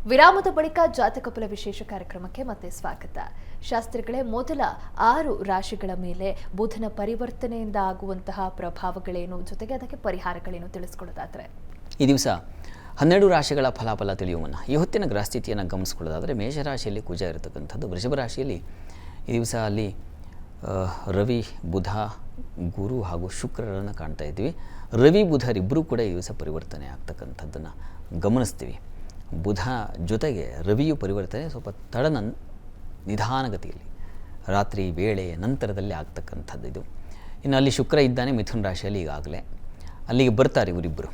ವಿರಾಮದ ಬಳಿಕ ಜಾತಕ ಫಲ ವಿಶೇಷ ಕಾರ್ಯಕ್ರಮಕ್ಕೆ ಮತ್ತೆ ಸ್ವಾಗತ. ಶಾಸ್ತ್ರಿಗಳೇ, ಮೊದಲ 6 ರಾಶಿಗಳ ಮೇಲೆ ಬುಧನ ಪರಿವರ್ತನೆಯಿಂದ ಆಗುವಂತಹ ಪ್ರಭಾವಗಳೇನು, ಜೊತೆಗೆ ಅದಕ್ಕೆ ಪರಿಹಾರಗಳೇನು ತಿಳಿಸ್ಕೊಳ್ಳೋದಾದ್ರೆ? ಈ ದಿವಸ 12 ರಾಶಿಗಳ ಫಲಾಫಲ ತಿಳಿಯುವನ್ನ ಈ ಹೊತ್ತಿನ ಗ್ರಹಸ್ಥಿತಿಯನ್ನು ಗಮನಿಸ್ಕೊಳ್ಳೋದಾದರೆ ಮೇಷರಾಶಿಯಲ್ಲಿ ಕುಜ ಇರತಕ್ಕಂಥದ್ದು, ವೃಷಭ ರಾಶಿಯಲ್ಲಿ ಈ ದಿವಸ ಅಲ್ಲಿ ರವಿ, ಬುಧ, ಗುರು ಹಾಗೂ ಶುಕ್ರರನ್ನು ಕಾಣ್ತಾ ಇದ್ದೀವಿ. ರವಿ ಬುಧರಿಬ್ಬರೂ ಕೂಡ ಈ ದಿವಸ ಪರಿವರ್ತನೆ ಆಗ್ತಕ್ಕಂಥದ್ದನ್ನು ಗಮನಿಸ್ತೀವಿ. ಬುಧ ಜೊತೆಗೆ ರವಿಯು ಪರಿವರ್ತನೆ ಸ್ವಲ್ಪ ನಿಧಾನಗತಿಯಲ್ಲಿ ರಾತ್ರಿ ವೇಳೆ ನಂತರದಲ್ಲಿ ಆಗ್ತಕ್ಕಂಥದ್ದು ಇದು. ಇನ್ನು ಅಲ್ಲಿ ಶುಕ್ರ ಇದ್ದಾನೆ ಮಿಥುನ ರಾಶಿಯಲ್ಲಿ ಈಗಾಗಲೇ, ಅಲ್ಲಿಗೆ ಬರ್ತಾರೆ ಇವರಿಬ್ಬರು,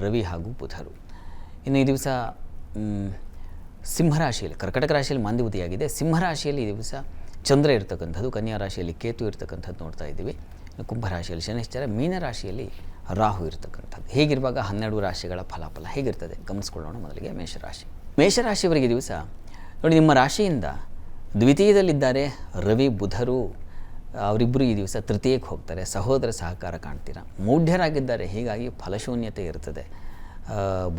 ರವಿ ಹಾಗೂ ಬುಧರು. ಇನ್ನು ಈ ದಿವಸ ಸಿಂಹರಾಶಿಯಲ್ಲಿ, ಕರ್ಕಟಕ ರಾಶಿಯಲ್ಲಿ ಮಾಂದ್ಯವತಿಯಾಗಿದೆ, ಸಿಂಹರಾಶಿಯಲ್ಲಿ ಈ ದಿವಸ ಚಂದ್ರ ಇರ್ತಕ್ಕಂಥದ್ದು, ಕನ್ಯಾ ರಾಶಿಯಲ್ಲಿ ಕೇತು ಇರ್ತಕ್ಕಂಥದ್ದು ನೋಡ್ತಾ ಇದ್ದೀವಿ. ಕುಂಭರಾಶಿಯಲ್ಲಿ ಶನಿಶ್ಚರ, ಮೀನರಾಶಿಯಲ್ಲಿ ರಾಹು ಇರ್ತಕ್ಕಂಥದ್ದು. ಹೇಗಿರುವಾಗ 12 ರಾಶಿಗಳ ಫಲಾಫಲ ಹೇಗಿರ್ತದೆ ಗಮನಿಸ್ಕೊಳ್ಳೋಣ. ಮೊದಲಿಗೆ ಮೇಷರಾಶಿಯವರಿಗೆ ದಿವಸ ನೋಡಿ, ನಿಮ್ಮ ರಾಶಿಯಿಂದ ದ್ವಿತೀಯದಲ್ಲಿದ್ದಾರೆ ರವಿ ಬುಧರು, ಅವರಿಬ್ಬರು ಈ ದಿವಸ ತೃತೀಯಕ್ಕೆ ಹೋಗ್ತಾರೆ. ಸಹೋದರ ಸಹಕಾರ ಕಾಣ್ತೀರಾ, ಮೌಢ್ಯರಾಗಿದ್ದಾರೆ, ಹೀಗಾಗಿ ಫಲಶೂನ್ಯತೆ ಇರ್ತದೆ.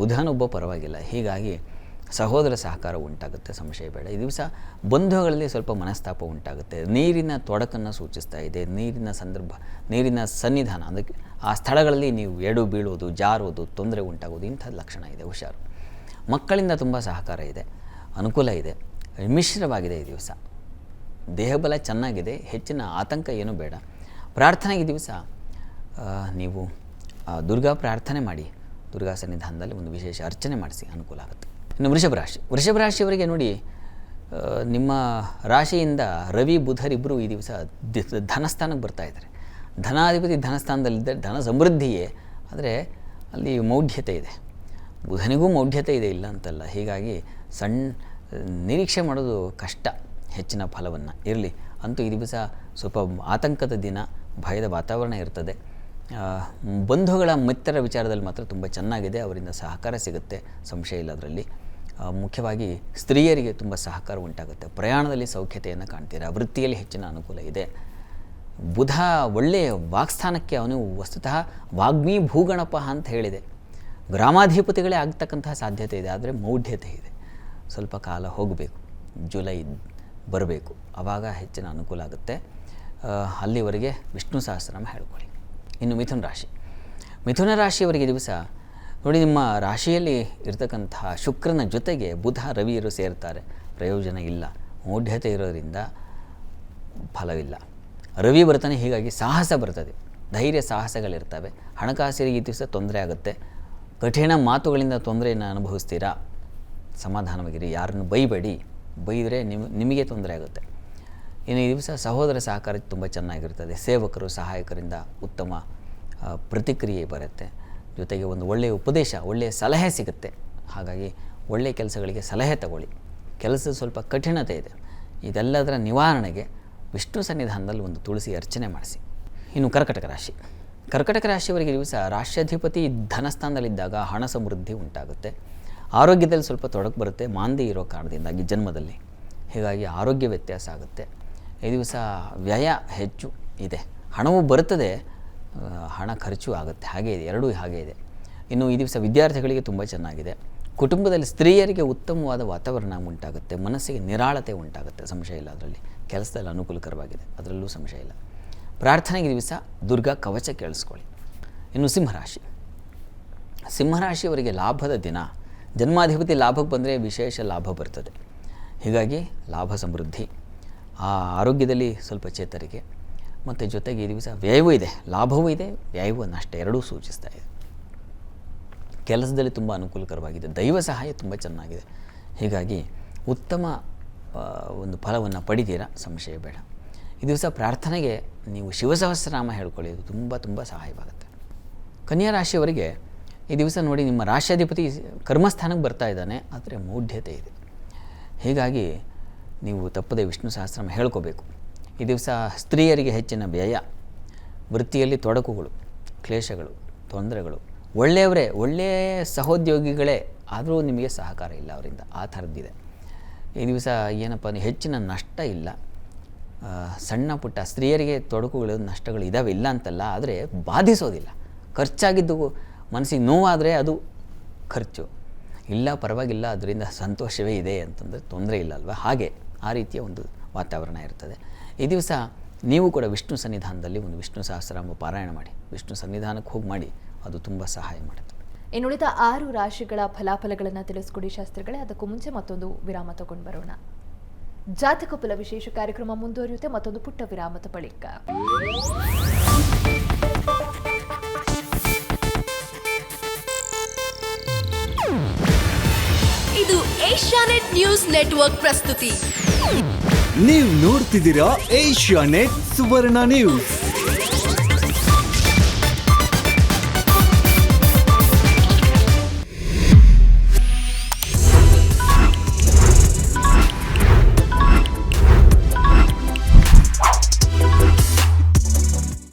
ಬುಧನೊಬ್ಬ ಪರವಾಗಿಲ್ಲ, ಹೀಗಾಗಿ ಸಹೋದರ ಸಹಕಾರ ಉಂಟಾಗುತ್ತೆ, ಸಂಶಯ ಬೇಡ. ಈ ದಿವಸ ಬಂಧುಗಳಲ್ಲಿ ಸ್ವಲ್ಪ ಮನಸ್ತಾಪ ಉಂಟಾಗುತ್ತೆ. ನೀರಿನ ತೊಡಕನ್ನು ಸೂಚಿಸ್ತಾ ಇದೆ. ನೀರಿನ ಸನ್ನಿಧಾನ, ಅದಕ್ಕೆ ಆ ಸ್ಥಳಗಳಲ್ಲಿ ನೀವು ಎಡು ಬೀಳೋದು, ಜಾರೋದು, ತೊಂದರೆ ಉಂಟಾಗೋದು, ಇಂಥದ್ದು ಲಕ್ಷಣ ಇದೆ, ಹುಷಾರು. ಮಕ್ಕಳಿಂದ ತುಂಬ ಸಹಕಾರ ಇದೆ, ಅನುಕೂಲ ಇದೆ, ಮಿಶ್ರವಾಗಿದೆ ಈ ದಿವಸ. ದೇಹಬಲ ಚೆನ್ನಾಗಿದೆ, ಹೆಚ್ಚಿನ ಆತಂಕ ಏನೂ ಬೇಡ. ಪ್ರಾರ್ಥನೆಗೆ ಈ ದಿವಸ ನೀವು ದುರ್ಗಾ ಪ್ರಾರ್ಥನೆ ಮಾಡಿ, ದುರ್ಗಾ ಸನ್ನಿಧಾನದಲ್ಲಿ ಒಂದು ವಿಶೇಷ ಅರ್ಚನೆ ಮಾಡಿಸಿ, ಅನುಕೂಲ ಆಗುತ್ತೆ. ಇನ್ನು ವೃಷಭ ರಾಶಿಯವರಿಗೆ ನೋಡಿ, ನಿಮ್ಮ ರಾಶಿಯಿಂದ ರವಿ ಬುಧರಿಬ್ಬರು ಈ ದಿವಸ ಧನಸ್ಥಾನಕ್ಕೆ ಬರ್ತಾ ಇದ್ದಾರೆ. ಧನಾಧಿಪತಿ ಧನಸ್ಥಾನದಲ್ಲಿದ್ದರೆ ಧನ ಸಮೃದ್ಧಿಯೇ, ಆದರೆ ಅಲ್ಲಿ ಮೌಢ್ಯತೆ ಇದೆ. ಬುಧನಿಗೂ ಮೌಢ್ಯತೆ ಇದೆ, ಇಲ್ಲ ಅಂತಲ್ಲ. ಹೀಗಾಗಿ ನಿರೀಕ್ಷೆ ಮಾಡೋದು ಕಷ್ಟ ಹೆಚ್ಚಿನ ಫಲವನ್ನು. ಇರಲಿ, ಅಂತೂ ಈ ದಿವಸ ಸ್ವಲ್ಪ ಆತಂಕದ ದಿನ, ಭಯದ ವಾತಾವರಣ ಇರ್ತದೆ. ಬಂಧುಗಳ ಮಿತ್ರರ ವಿಚಾರದಲ್ಲಿ ಮಾತ್ರ ತುಂಬ ಚೆನ್ನಾಗಿದೆ, ಅವರಿಂದ ಸಹಕಾರ ಸಿಗುತ್ತೆ, ಸಂಶಯ ಇಲ್ಲ ಅದರಲ್ಲಿ. ಮುಖ್ಯವಾಗಿ ಸ್ತ್ರೀಯರಿಗೆ ತುಂಬ ಸಹಕಾರ ಉಂಟಾಗುತ್ತೆ. ಪ್ರಯಾಣದಲ್ಲಿ ಸೌಖ್ಯತೆಯನ್ನು ಕಾಣ್ತೀರಾ, ವೃತ್ತಿಯಲ್ಲಿ ಹೆಚ್ಚಿನ ಅನುಕೂಲ ಇದೆ. ಬುಧ ಒಳ್ಳೆಯ ವಾಕ್ಸ್ಥಾನಕ್ಕೆ, ಅವನು ವಸ್ತುತಃ ವಾಗ್ಮೀ ಭೂಗಣಪ ಅಂತ ಹೇಳಿದೆ, ಗ್ರಾಮಾಧಿಪತಿಗಳೇ ಆಗ್ತಕ್ಕಂತಹ ಸಾಧ್ಯತೆ ಇದೆ. ಆದರೆ ಮೌಢ್ಯತೆ ಇದೆ, ಸ್ವಲ್ಪ ಕಾಲ ಹೋಗಬೇಕು, ಜುಲೈ ಬರಬೇಕು, ಆವಾಗ ಹೆಚ್ಚಿನ ಅನುಕೂಲ ಆಗುತ್ತೆ. ಅಲ್ಲಿವರೆಗೆ ವಿಷ್ಣು ಸಹಸ್ರನಾಮ ಹೇಳ್ಕೊಳ್ಳಿ. ಇನ್ನು ಮಿಥುನ ರಾಶಿಯವರಿಗೆ ದಿವಸ ನೋಡಿ, ನಿಮ್ಮ ರಾಶಿಯಲ್ಲಿ ಇರ್ತಕ್ಕಂತಹ ಶುಕ್ರನ ಜೊತೆಗೆ ಬುಧ ರವಿಯರು ಸೇರ್ತಾರೆ, ಪ್ರಯೋಜನ ಇಲ್ಲ, ಮೌಢ್ಯತೆ ಇರೋದರಿಂದ ಫಲವಿಲ್ಲ. ರವಿ ಬರ್ತಾನೆ, ಹೀಗಾಗಿ ಸಾಹಸ ಬರ್ತದೆ, ಧೈರ್ಯ ಸಾಹಸಗಳಿರ್ತವೆ. ಹಣಕಾಸಿಗೆ ಈ ದಿವಸ ತೊಂದರೆ ಆಗುತ್ತೆ, ಕಠಿಣ ಮಾತುಗಳಿಂದ ತೊಂದರೆಯನ್ನು ಅನುಭವಿಸ್ತೀರಾ. ಸಮಾಧಾನವಾಗಿರಿ, ಯಾರನ್ನು ಬೈಬೇಡಿ, ಬೈದರೆ ನಿಮಗೆ ತೊಂದರೆ ಆಗುತ್ತೆ. ಇನ್ನು ಈ ದಿವಸ ಸಹೋದರ ಸಹಕಾರ ತುಂಬ ಚೆನ್ನಾಗಿರ್ತದೆ. ಸೇವಕರು, ಸಹಾಯಕರಿಂದ ಉತ್ತಮ ಪ್ರತಿಕ್ರಿಯೆ ಬರುತ್ತೆ. ಜೊತೆಗೆ ಒಂದು ಒಳ್ಳೆಯ ಉಪದೇಶ, ಒಳ್ಳೆಯ ಸಲಹೆ ಸಿಗುತ್ತೆ. ಹಾಗಾಗಿ ಒಳ್ಳೆಯ ಕೆಲಸಗಳಿಗೆ ಸಲಹೆ ತಗೊಳ್ಳಿ. ಕೆಲಸದ ಸ್ವಲ್ಪ ಕಠಿಣತೆ ಇದೆ, ಇದೆಲ್ಲದರ ನಿವಾರಣೆಗೆ ವಿಷ್ಣು ಸನ್ನಿಧಾನದಲ್ಲಿ ಒಂದು ತುಳಸಿ ಅರ್ಚನೆ ಮಾಡಿಸಿ. ಇನ್ನು ಕರ್ಕಟಕ ರಾಶಿಯವರಿಗೆ ದಿವಸ ರಾಶ್ಯಾಧಿಪತಿ ಧನಸ್ಥಾನದಲ್ಲಿದ್ದಾಗ ಹಣ ಸಮೃದ್ಧಿ ಉಂಟಾಗುತ್ತೆ. ಆರೋಗ್ಯದಲ್ಲಿ ಸ್ವಲ್ಪ ತೊಡಕು ಬರುತ್ತೆ, ಮಾಂದಿ ಇರೋ ಕಾರಣದಿಂದಾಗಿ ಜನ್ಮದಲ್ಲಿ, ಹೀಗಾಗಿ ಆರೋಗ್ಯ ವ್ಯತ್ಯಾಸ ಆಗುತ್ತೆ. ಈ ದಿವಸ ವ್ಯಯ ಹೆಚ್ಚು ಇದೆ, ಹಣವೂ ಬರುತ್ತದೆ, ಹಣ ಖರ್ಚು ಆಗುತ್ತೆ, ಹಾಗೇ ಇದೆ, ಎರಡೂ ಹಾಗೇ ಇದೆ. ಇನ್ನು ಈ ದಿವಸ ವಿದ್ಯಾರ್ಥಿಗಳಿಗೆ ತುಂಬ ಚೆನ್ನಾಗಿದೆ. ಕುಟುಂಬದಲ್ಲಿ ಸ್ತ್ರೀಯರಿಗೆ ಉತ್ತಮವಾದ ವಾತಾವರಣ ಉಂಟಾಗುತ್ತೆ, ಮನಸ್ಸಿಗೆ ನಿರಾಳತೆ ಉಂಟಾಗುತ್ತೆ, ಸಂಶಯ ಇಲ್ಲ ಅದರಲ್ಲಿ. ಕೆಲಸದಲ್ಲಿ ಅನುಕೂಲಕರವಾಗಿದೆ, ಅದರಲ್ಲೂ ಸಂಶಯ ಇಲ್ಲ. ಪ್ರಾರ್ಥನೆಗೆ ದಿವಸ ದುರ್ಗಾ ಕವಚ ಕೇಳಿಸ್ಕೊಳ್ಳಿ. ಇನ್ನು ಸಿಂಹರಾಶಿಯವರಿಗೆ ಲಾಭದ ದಿನ, ಜನ್ಮಾಧಿಪತಿ ಲಾಭಕ್ಕೆ ಬಂದರೆ ವಿಶೇಷ ಲಾಭ ಬರ್ತದೆ, ಹೀಗಾಗಿ ಲಾಭ ಸಮೃದ್ಧಿ. ಆರೋಗ್ಯದಲ್ಲಿ ಸ್ವಲ್ಪ ಚೇತರಿಕೆ, ಮತ್ತು ಜೊತೆಗೆ ಈ ದಿವಸ ವ್ಯಯವೂ ಇದೆ, ಲಾಭವೂ ಇದೆ, ವ್ಯಯವೂ ನಷ್ಟ ಎರಡೂ ಸೂಚಿಸ್ತಾ ಇದೆ. ಕೆಲಸದಲ್ಲಿ ತುಂಬ ಅನುಕೂಲಕರವಾಗಿದೆ, ದೈವ ಸಹಾಯ ತುಂಬ ಚೆನ್ನಾಗಿದೆ, ಹೀಗಾಗಿ ಉತ್ತಮ ಒಂದು ಫಲವನ್ನು ಪಡಿತೀರಾ, ಸಂಶಯ ಬೇಡ. ಈ ದಿವಸ ಪ್ರಾರ್ಥನೆಗೆ ನೀವು ಶಿವಸಹಸ್ರನಾಮ ಹೇಳ್ಕೊಳ್ಳಿ, ಇದು ತುಂಬ ಸಹಾಯವಾಗುತ್ತೆ. ಕನ್ಯಾ ರಾಶಿಯವರಿಗೆ ಈ ದಿವಸ ನೋಡಿ, ನಿಮ್ಮ ರಾಶ್ಯಾಧಿಪತಿ ಕರ್ಮಸ್ಥಾನಕ್ಕೆ ಬರ್ತಾ ಇದ್ದಾನೆ, ಆದರೆ ಮೌಢ್ಯತೆ ಇದೆ, ಹೀಗಾಗಿ ನೀವು ತಪ್ಪದೆ ವಿಷ್ಣು ಸಹಸ್ರನಾಮ ಹೇಳ್ಕೋಬೇಕು. ಈ ದಿವಸ ಸ್ತ್ರೀಯರಿಗೆ ಹೆಚ್ಚಿನ ವ್ಯಯ, ವೃತ್ತಿಯಲ್ಲಿ ತೊಡಕುಗಳು, ಕ್ಲೇಶಗಳು, ತೊಂದರೆಗಳು. ಒಳ್ಳೆಯ ಸಹೋದ್ಯೋಗಿಗಳೇ ಆದರೂ ನಿಮಗೆ ಸಹಕಾರ ಇಲ್ಲ ಅವರಿಂದ, ಆ ಥರದ್ದಿದೆ. ಈ ದಿವಸ ಏನಪ್ಪ, ಹೆಚ್ಚಿನ ನಷ್ಟ ಇಲ್ಲ, ಸಣ್ಣ ಪುಟ್ಟ ಸ್ತ್ರೀಯರಿಗೆ ತೊಡಕುಗಳು, ನಷ್ಟಗಳು ಇದ್ದಾವೆ, ಇಲ್ಲ ಅಂತಲ್ಲ, ಆದರೆ ಬಾಧಿಸೋದಿಲ್ಲ. ಖರ್ಚಾಗಿದ್ದು ಮನಸ್ಸಿಗೆ ನೋವಾದರೆ ಅದು ಖರ್ಚು, ಇಲ್ಲ ಪರವಾಗಿಲ್ಲ, ಅದರಿಂದ ಸಂತೋಷವೇ ಇದೆ ಅಂತಂದರೆ ತೊಂದರೆ ಇಲ್ಲ ಅಲ್ವಾ? ಹಾಗೆ ಆ ರೀತಿಯ ಒಂದು ವಾತಾವರಣ ಇರ್ತದೆ. ಈ ದಿವಸ ನೀವು ಕೂಡ ವಿಷ್ಣು ಸನ್ನಿಧಾನದಲ್ಲಿ ಒಂದು ವಿಷ್ಣು ಸಹಸ್ರನಾಮ ಪಾರಾಯಣ ಮಾಡಿ, ವಿಷ್ಣು ಸನ್ನಿಧಾನಕ್ಕೆ ಹೋಗಿ ಮಾಡಿ, ಅದು ತುಂಬ ಸಹಾಯ ಮಾಡುತ್ತೆ. ಇನ್ನುಳಿದ 6 ರಾಶಿಗಳ ಫಲಾಫಲಗಳನ್ನು ತಿಳಿಸ್ಕೊಡಿ ಶಾಸ್ತ್ರಿಗಳೇ. ಅದಕ್ಕೂ ಮುಂಚೆ ಮತ್ತೊಂದು ವಿರಾಮ ತಗೊಂಡು ಬರೋಣ. ಜಾತಕ ಫಲ ವಿಶೇಷ ಕಾರ್ಯಕ್ರಮ ಮುಂದುವರಿಯುತ್ತೆ ಮತ್ತೊಂದು ಪುಟ್ಟ ವಿರಾಮದ ಬಳಿಕ. ಇದು ಏಷ್ಯಾನೆಟ್ ನ್ಯೂಸ್ ನೆಟ್ವರ್ಕ್ ಪ್ರಸ್ತುತಿ. ನೀವು ನೋಡ್ತಿದ್ದೀರಾ ಏಷ್ಯಾನೆಟ್ ಸುವರ್ಣ ನ್ಯೂಸ್.